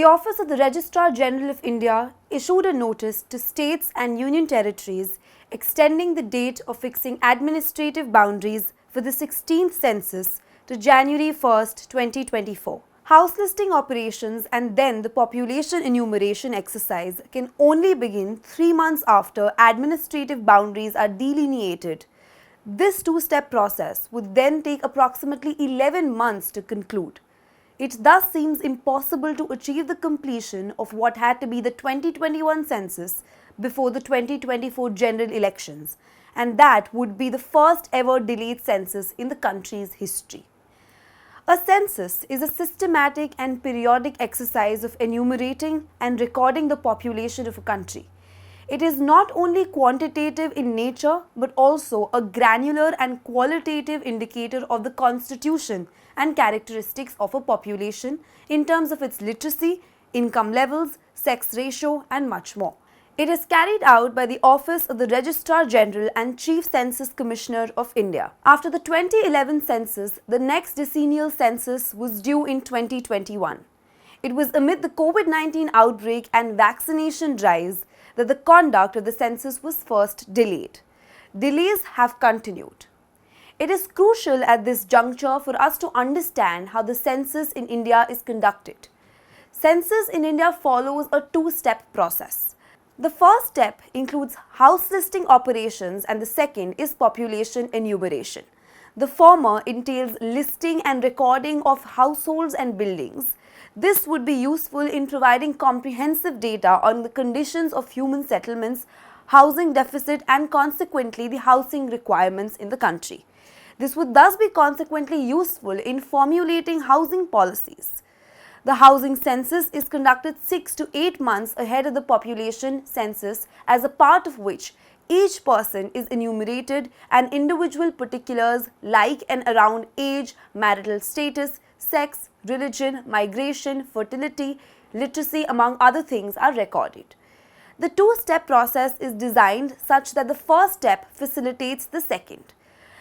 The Office of the Registrar General of India issued a notice to states and union territories extending the date of fixing administrative boundaries for the 16th census to January 1st, 2024. House listing operations and then the population enumeration exercise can only begin 3 months after administrative boundaries are delineated. This two-step process would then take approximately 11 months to conclude. It thus seems impossible to achieve the completion of what had to be the 2021 census before the 2024 general elections, and that would be the first ever delayed census in the country's history. A census is a systematic and periodic exercise of enumerating and recording the population of a country. It is not only quantitative in nature but also a granular and qualitative indicator of the constitution and characteristics of a population in terms of its literacy, income levels, sex ratio, and much more. It is carried out by the Office of the Registrar General and Chief Census Commissioner of India. After the 2011 census, the next decennial census was due in 2021. It was amid the COVID-19 outbreak and vaccination drives that the conduct of the census was first delayed. Delays have continued. It is crucial at this juncture for us to understand how the census in India is conducted. Census in India follows a two-step process. The first step includes house listing operations and the second is population enumeration. The former entails listing and recording of households and buildings. This would be useful in providing comprehensive data on the conditions of human settlements, housing deficit, and consequently the housing requirements in the country. This would thus be consequently useful in formulating housing policies. The housing census is conducted 6 to 8 months ahead of the population census, as a part of which each person is enumerated and individual particulars like and around age, marital status, sex, religion, migration, fertility, literacy, among other things are recorded. The two-step process is designed such that the first step facilitates the second.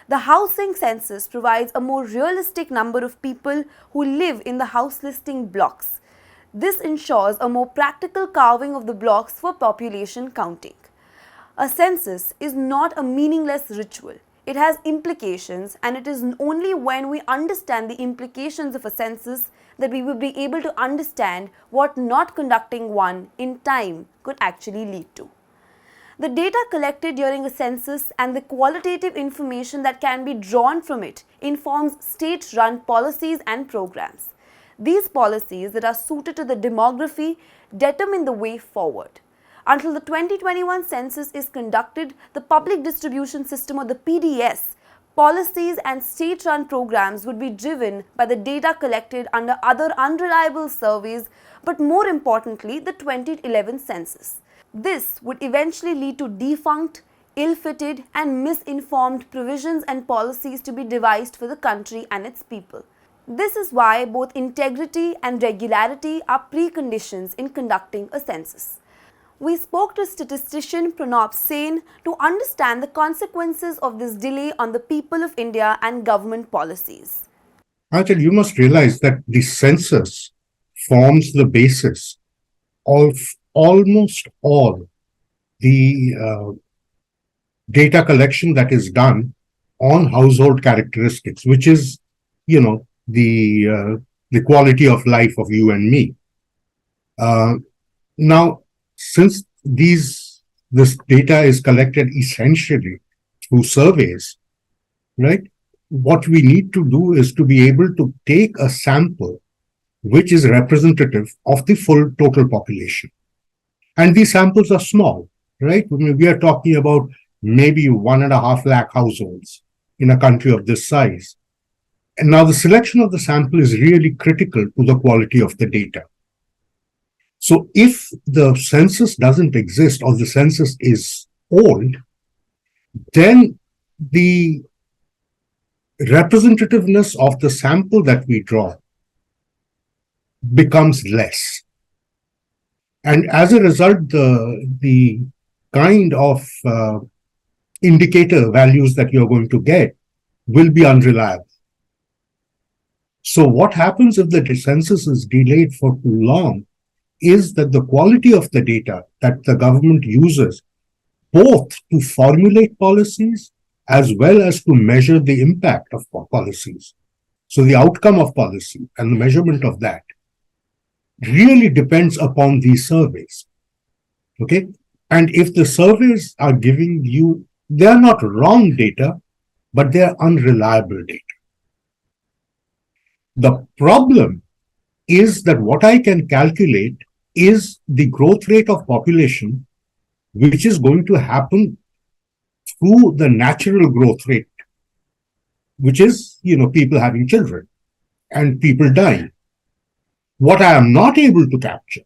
The housing census provides a more realistic number of people who live in the house listing blocks. This ensures a more practical carving of the blocks for population counting. A census is not a meaningless ritual. It has implications, and it is only when we understand the implications of a census that we will be able to understand what not conducting one in time could actually lead to. The data collected during a census and the qualitative information that can be drawn from it informs state-run policies and programs. These policies that are suited to the demography determine the way forward. Until the 2021 census is conducted, the public distribution system, or the PDS, policies and state-run programs would be driven by the data collected under other unreliable surveys, but more importantly, the 2011 census. This would eventually lead to defunct, ill-fitted and misinformed provisions and policies to be devised for the country and its people. This is why both integrity and regularity are preconditions in conducting a census. We spoke to statistician Pranab Sen to understand the consequences of this delay on the people of India and government policies. Achal, you must realize that the census forms the basis of almost all the data collection that is done on household characteristics, which is, the quality of life of you and me. Now, since this data is collected essentially through surveys, right? What we need to do is to be able to take a sample which is representative of the full total population. And these samples are small, right? I mean, we are talking about maybe 1.5 lakh households in a country of this size. And now the selection of the sample is really critical to the quality of the data. So if the census doesn't exist or the census is old, then the representativeness of the sample that we draw becomes less. And as a result, the kind of indicator values that you're going to get will be unreliable. So what happens if the census is delayed for too long is that the quality of the data that the government uses both to formulate policies as well as to measure the impact of policies. So the outcome of policy and the measurement of that really depends upon these surveys. Okay. And if the surveys are giving you, they are not wrong data, but they are unreliable data. The problem is that what I can calculate is the growth rate of population, which is going to happen through the natural growth rate, which is, people having children and people dying. What I am not able to capture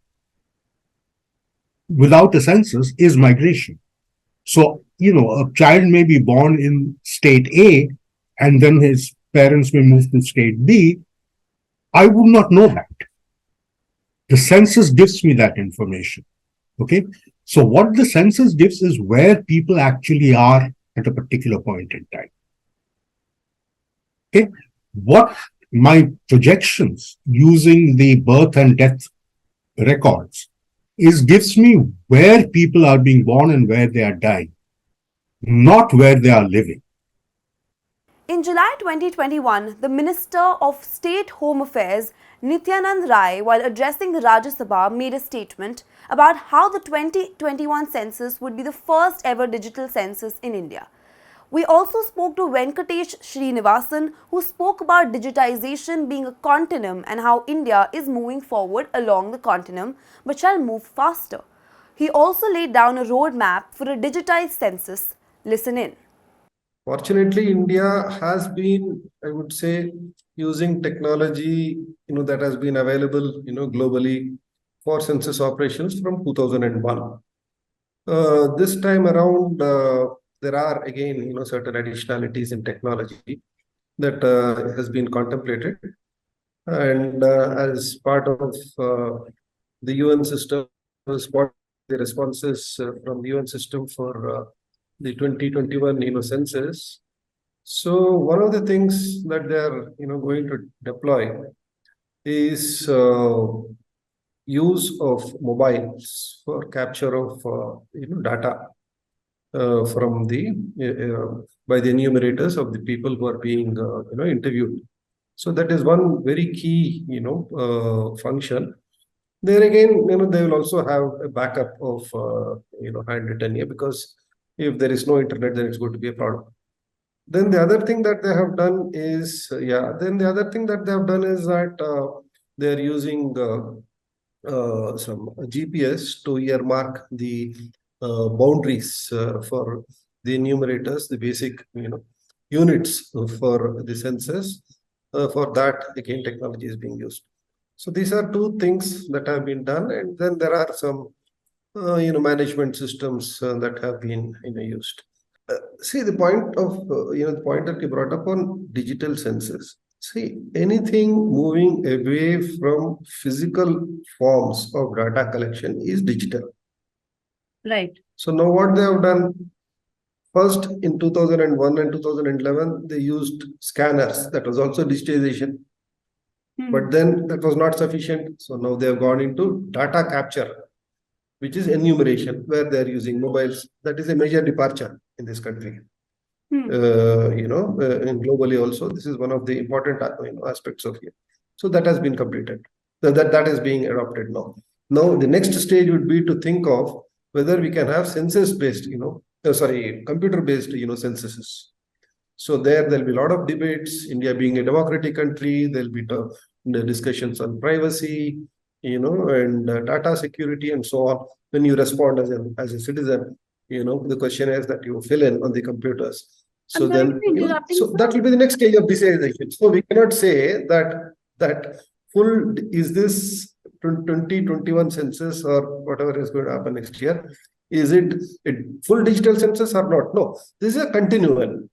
without a census is migration. So, a child may be born in state A and then his parents may move to state B. I would not know that. The census gives me that information. Okay. So what the census gives is where people actually are at a particular point in time. Okay. What my projections using the birth and death records gives me where people are being born and where they are dying, not where they are living. In July 2021, the Minister of State Home Affairs, Nityanand Rai, while addressing the Rajya Sabha, made a statement about how the 2021 census would be the first ever digital census in India. We also spoke to Venkatesh Srinivasan, who spoke about digitization being a continuum and how India is moving forward along the continuum but shall move faster. He also laid down a roadmap for a digitized census. Listen in. Fortunately, India has been, I would say, using technology, that has been available, globally for census operations from 2001. This time around, there are again, certain additionalities in technology that has been contemplated, and as part of the UN system, as part of the responses from the UN system for the 2021 census. So one of the things that they're going to deploy is use of mobiles for capture of data from the by the enumerators of the people who are being interviewed. So that is one very key function. There again, they will also have a backup of handwritten here, because if there is no internet, then it's going to be a problem. Then the other thing that they have done is that they're using some GPS to earmark the boundaries for the enumerators, the basic units for the census. For that, again, technology is being used. So these are two things that have been done, and then there are some management systems that have been used. See, the point of the point that you brought up on digital census. See, anything moving away from physical forms of data collection is digital. Right. So now what they have done, first in 2001 and 2011, they used scanners. That was also digitization. But then that was not sufficient. So now they have gone into data capture, which is enumeration, where they're using mobiles. That is a major departure in this country. And globally also, this is one of the important aspects of here. So that has been completed. That is being adopted now. Now the next stage would be to think of whether we can have census-based, computer-based, censuses. So there'll be a lot of debates. India being a democratic country, there'll be the discussions on privacy, and data security and so on. When you respond as a citizen, the questionnaires that you fill in on the computers. So then, so that will be the next stage of digitization. So we cannot say that full is this 2021 census or whatever is going to happen next year. Is it a full digital census or not? No, this is a continuum.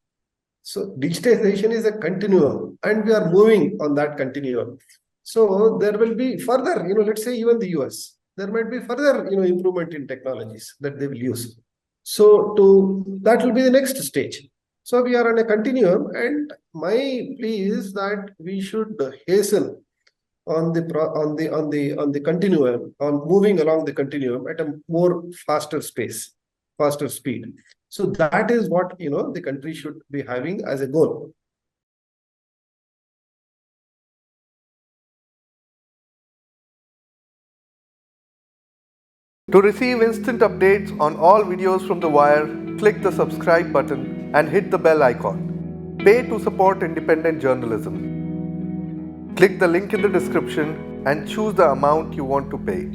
So digitization is a continuum, and we are moving on that continuum. So there will be further, let's say even the US, there might be further, improvement in technologies that they will use. So that will be the next stage. So we are on a continuum, and my plea is that we should hasten on the continuum, on moving along the continuum at a more faster speed. So that is what the country should be having as a goal. To receive instant updates on all videos from The Wire, click the subscribe button and hit the bell icon. Pay to support independent journalism. Click the link in the description and choose the amount you want to pay.